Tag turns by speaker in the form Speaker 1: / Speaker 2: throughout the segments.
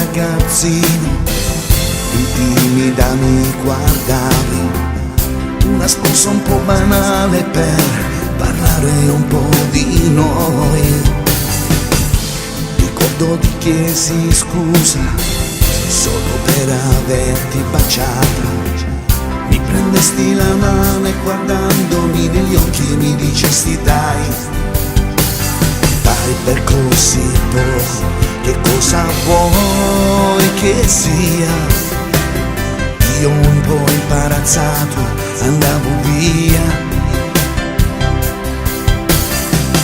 Speaker 1: ragazzino, intimida mi guardavi, una scusa un po' banale per parlare un po' di noi. Ricordo ti chiesi scusa solo per averti baciata. Mi prendesti la mano e guardandomi negli occhi mi dicesti dai per così poco, che cosa vuoi che sia? Io un po' imbarazzato andavo via.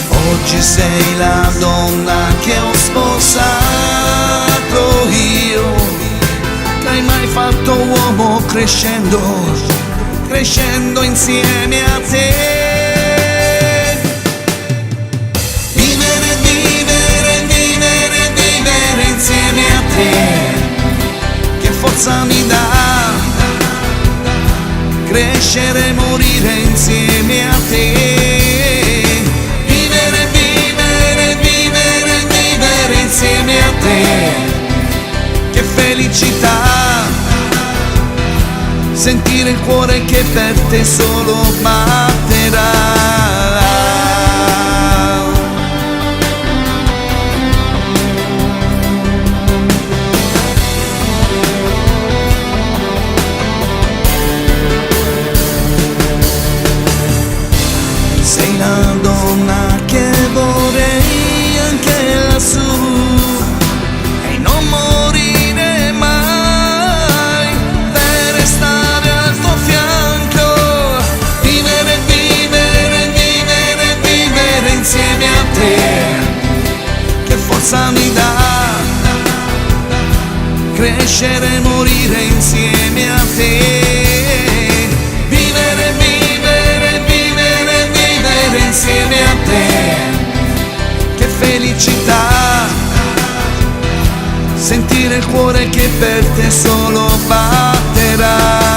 Speaker 1: Oggi sei la donna che ho sposato io, che hai mai fatto uomo crescendo insieme a te. Che forza mi dà crescere e morire insieme a te. Vivere, vivere, vivere, vivere insieme a te. Che felicità sentire il cuore che per te solo batterà. Sei la donna che vorrei anche lassù e non morire mai, per restare al tuo fianco, vivere, vivere, vivere, vivere insieme a te. Che forza mi dà crescere e morire insieme a te. Insieme a te, che felicità sentire il cuore che per te solo batterà.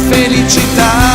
Speaker 1: Felicità